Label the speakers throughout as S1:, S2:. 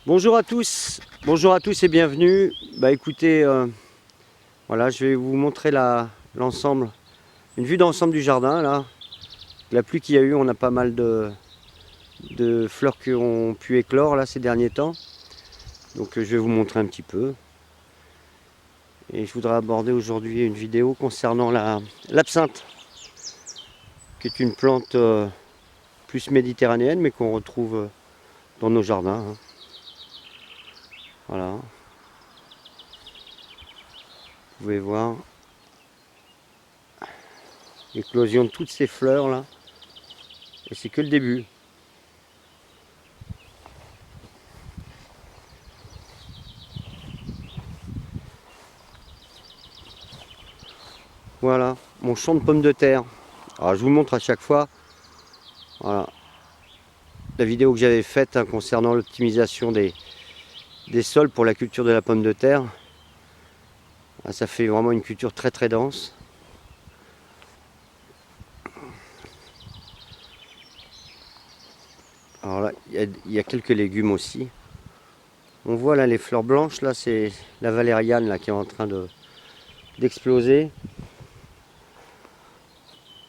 S1: Bonjour à tous et bienvenue. Bah écoutez, voilà, je vais vous montrer l'ensemble, une vue d'ensemble du jardin là. La pluie qu'il y a eu, on a pas mal de fleurs qui ont pu éclore là ces derniers temps. Donc je vais vous montrer un petit peu. Et je voudrais aborder aujourd'hui une vidéo concernant l'absinthe, qui est une plante plus méditerranéenne, mais qu'on retrouve dans nos jardins, hein. Voilà, vous pouvez voir l'éclosion de toutes ces fleurs là. Et c'est que le début. Voilà, mon champ de pommes de terre. Alors je vous montre à chaque fois, voilà, la vidéo que j'avais faite, hein, concernant l'optimisation des sols pour la culture de la pomme de terre. Ah, ça fait vraiment une culture très très dense. Alors là, il y a quelques légumes aussi. On voit là les fleurs blanches, là c'est la valériane là, qui est en train d'exploser.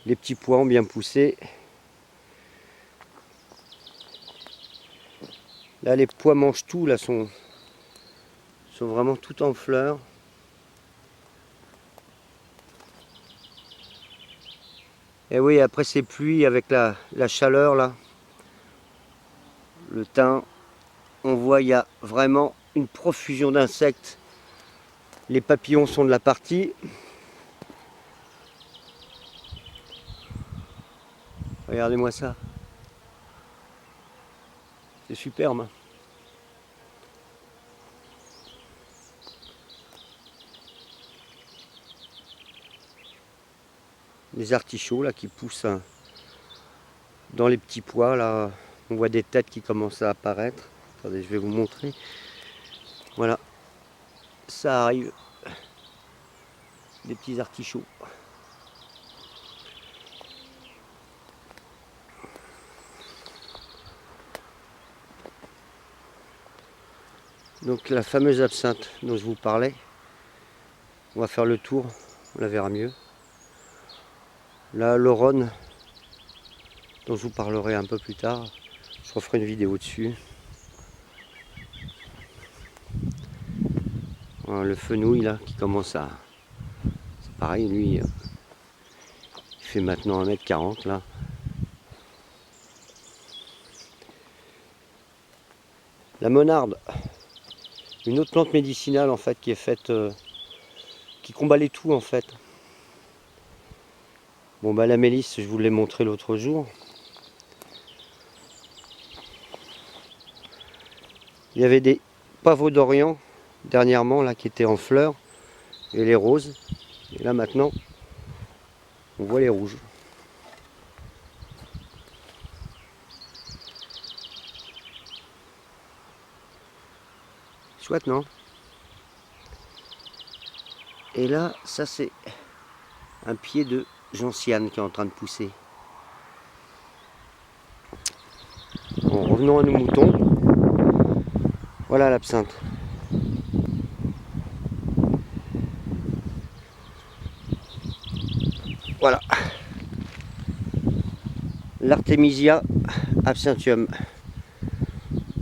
S1: Les petits pois ont bien poussé. Là les pois mangent tout, là sont vraiment tout en fleurs. Et oui, après ces pluies avec la chaleur là, le thym, on voit il y a vraiment une profusion d'insectes. Les papillons sont de la partie. Regardez-moi ça. C'est superbe. Les artichauts là qui poussent, hein, dans les petits pois là. On voit des têtes qui commencent à apparaître. Attendez, je vais vous montrer. Voilà. Ça arrive. Des petits artichauts. Donc la fameuse absinthe dont je vous parlais. On va faire le tour. On la verra mieux. La Lauronne, dont je vous parlerai un peu plus tard. Je referai une vidéo dessus. Voilà, le fenouil là qui commence à... C'est pareil, lui, il fait maintenant 1 m 40 là. La monarde, une autre plante médicinale en fait qui est faite, qui combat les toux en fait. Bon bah la mélisse, je vous l'ai montré l'autre jour. Il y avait des pavots d'Orient dernièrement là qui étaient en fleurs, et les roses. Et là maintenant, on voit les rouges. Chouette, non? Et là, ça c'est un pied de gentiane qui est en train de pousser. Bon, revenons à nos moutons. Voilà l'absinthe. Voilà. L'Artemisia absinthium.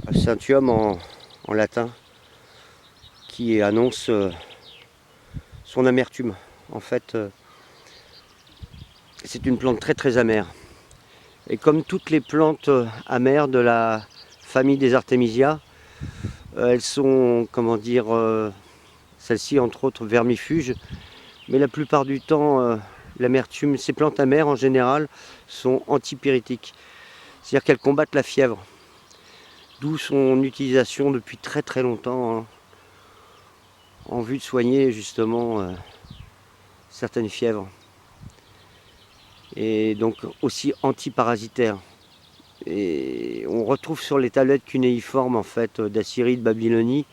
S1: Absinthium en latin, qui annonce son amertume. En fait, c'est une plante très très amère. Et comme toutes les plantes amères de la famille des Artemisia, elles sont, comment dire, celles-ci entre autres vermifuges, mais la plupart du temps, l'amertume, ces plantes amères en général sont antipyrétiques. C'est-à-dire qu'elles combattent la fièvre. D'où son utilisation depuis très très longtemps, hein, en vue de soigner justement certaines fièvres. Et donc aussi antiparasitaire. Et on retrouve sur les tablettes cunéiformes en fait d'Assyrie, de Babylonie,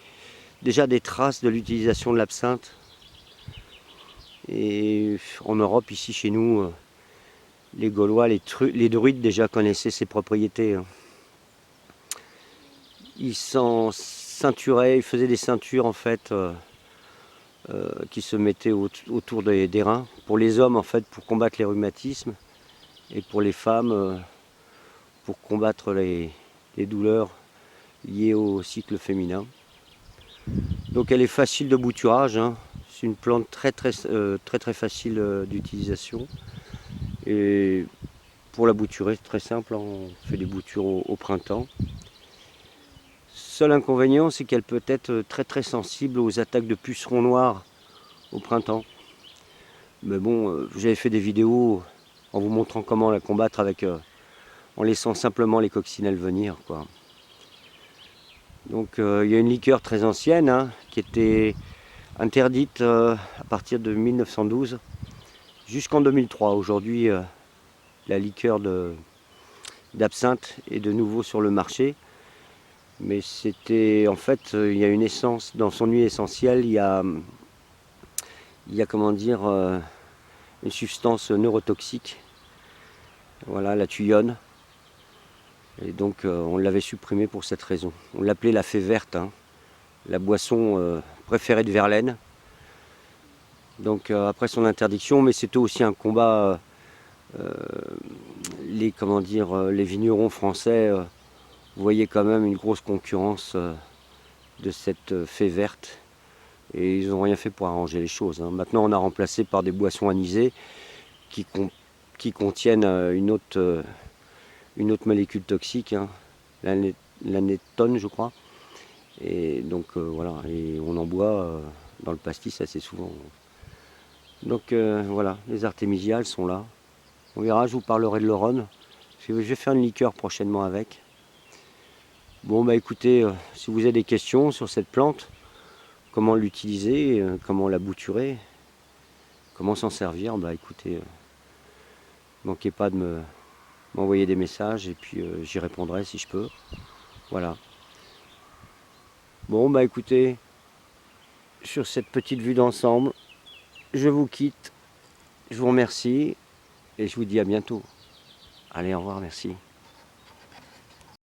S1: déjà des traces de l'utilisation de l'absinthe. Et en Europe, ici chez nous, les Gaulois, les druides déjà connaissaient ses propriétés. il s'en ceinturait, il faisait des ceintures en fait qui se mettaient autour des reins. Pour les hommes en fait pour combattre les rhumatismes et pour les femmes pour combattre les douleurs liées au cycle féminin. Donc elle est facile de bouturage, hein. C'est une plante très facile d'utilisation. Et pour la bouturer, c'est très simple, on fait des boutures au printemps. Seul inconvénient, c'est qu'elle peut être très sensible aux attaques de pucerons noirs au printemps. Mais bon, j'avais fait des vidéos en vous montrant comment la combattre en laissant simplement les coccinelles venir, quoi. Donc il y a une liqueur très ancienne hein, qui était interdite à partir de 1912 jusqu'en 2003. Aujourd'hui, la liqueur d'absinthe est de nouveau sur le marché. Mais c'était en fait, il y a une essence, dans son huile essentielle, il y a comment dire, une substance neurotoxique. Voilà, la tuyonne. Et donc on l'avait supprimée pour cette raison. On l'appelait la fée verte, hein, la boisson préférée de Verlaine. Donc après son interdiction, mais c'était aussi un combat, les vignerons français voyaient quand même une grosse concurrence de cette fée verte et ils n'ont rien fait pour arranger les choses, hein. Maintenant on a remplacé par des boissons anisées qui contiennent une autre molécule toxique, hein, l'anétone je crois. Et donc voilà, et on en boit dans le pastis assez souvent. Donc voilà, les artémisiales sont là. On verra, je vous parlerai de l'Oronne. Je vais faire une liqueur prochainement avec. Bon bah écoutez, si vous avez des questions sur cette plante, comment l'utiliser, comment la bouturer, comment s'en servir, bah écoutez, manquez pas de m'envoyer des messages et puis j'y répondrai si je peux. Voilà. Bon bah écoutez, sur cette petite vue d'ensemble, je vous quitte, je vous remercie et je vous dis à bientôt. Allez, au revoir, merci.